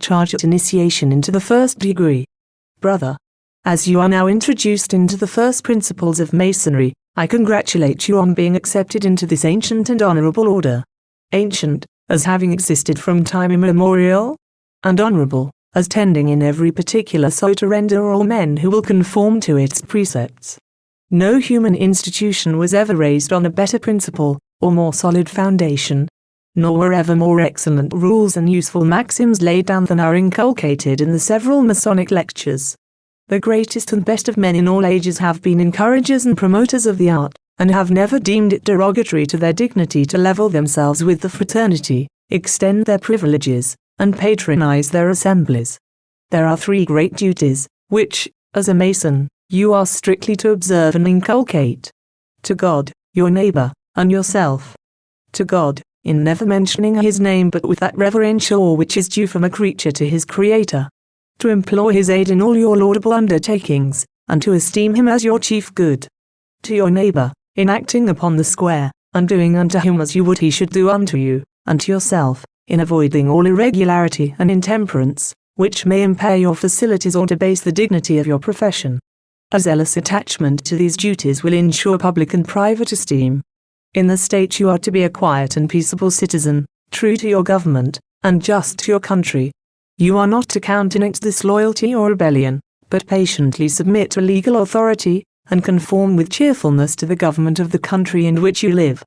charge at initiation into the first degree. Brother, as you are now introduced into the first principles of Masonry, I congratulate you on being accepted into this ancient and honorable order. Ancient, as having existed from time immemorial, and honorable, as tending in every particular so to render all men who will conform to its precepts. No human institution was ever raised on a better principle, or more solid foundation, nor were ever more excellent rules and useful maxims laid down than are inculcated in the several Masonic lectures. The greatest and best of men in all ages have been encouragers and promoters of the art, and have never deemed it derogatory to their dignity to level themselves with the fraternity, extend their privileges, and patronize their assemblies. There are 3 great duties, which, as a Mason, you are strictly to observe and inculcate. To God, your neighbor, and yourself. To God, in never mentioning his name but with that reverential awe which is due from a creature to his Creator. To implore his aid in all your laudable undertakings, and to esteem him as your chief good. To your neighbor, in acting upon the square, and doing unto him as you would he should do unto you, and to yourself, in avoiding all irregularity and intemperance, which may impair your facilities or debase the dignity of your profession. A zealous attachment to these duties will ensure public and private esteem. In the state you are to be a quiet and peaceable citizen, true to your government, and just to your country. You are not to countenance disloyalty or rebellion, but patiently submit to legal authority, and conform with cheerfulness to the government of the country in which you live.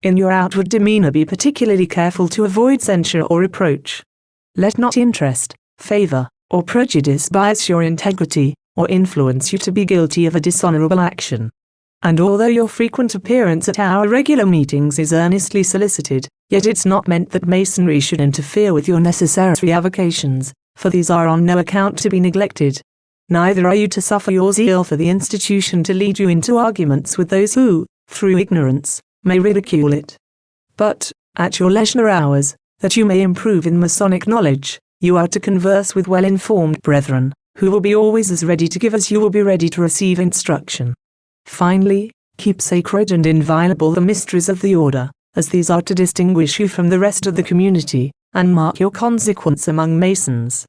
In your outward demeanor be particularly careful to avoid censure or reproach. Let not interest, favor, or prejudice bias your integrity, or influence you to be guilty of a dishonorable action. And although your frequent appearance at our regular meetings is earnestly solicited, yet it's not meant that Masonry should interfere with your necessary avocations, for these are on no account to be neglected. Neither are you to suffer your zeal for the institution to lead you into arguments with those who, through ignorance, may ridicule it. But, at your leisure hours, that you may improve in Masonic knowledge, you are to converse with well-informed brethren, who will be always as ready to give as you will be ready to receive instruction. Finally, keep sacred and inviolable the mysteries of the order, as these are to distinguish you from the rest of the community, and mark your consequence among Masons.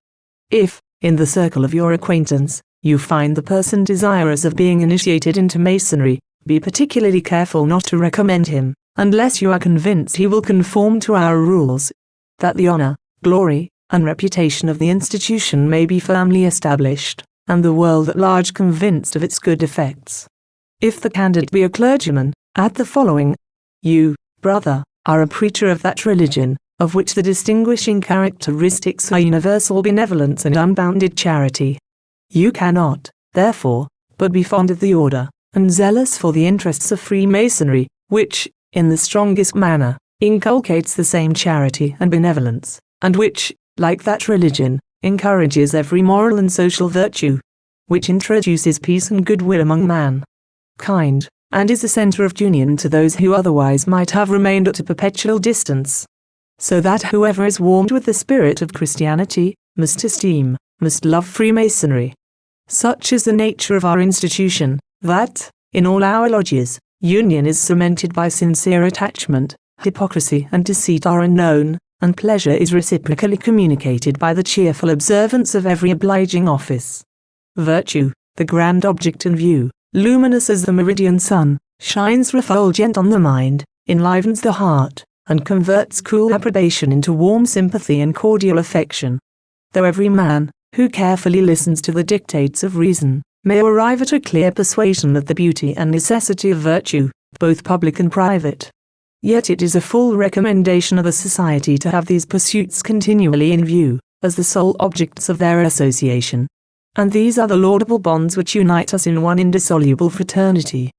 If, in the circle of your acquaintance, you find the person desirous of being initiated into Masonry, be particularly careful not to recommend him, unless you are convinced he will conform to our rules, that the honor, glory, and reputation of the institution may be firmly established, and the world at large convinced of its good effects. If the candidate be a clergyman, add the following: you, brother, are a preacher of that religion, of which the distinguishing characteristics are universal benevolence and unbounded charity. You cannot, therefore, but be fond of the order, and zealous for the interests of Freemasonry, which, in the strongest manner, inculcates the same charity and benevolence, and which, like that religion, encourages every moral and social virtue, which introduces peace and goodwill among mankind, and is a center of union to those who otherwise might have remained at a perpetual distance. So that whoever is warmed with the spirit of Christianity, must esteem, must love Freemasonry. Such is the nature of our institution, that, in all our lodges, union is cemented by sincere attachment, hypocrisy and deceit are unknown, and pleasure is reciprocally communicated by the cheerful observance of every obliging office. Virtue, the grand object in view, luminous as the meridian sun, shines refulgent on the mind, enlivens the heart, and converts cool approbation into warm sympathy and cordial affection. Though every man, who carefully listens to the dictates of reason, may arrive at a clear persuasion of the beauty and necessity of virtue, both public and private, yet it is a full recommendation of a society to have these pursuits continually in view, as the sole objects of their association. And these are the laudable bonds which unite us in one indissoluble fraternity.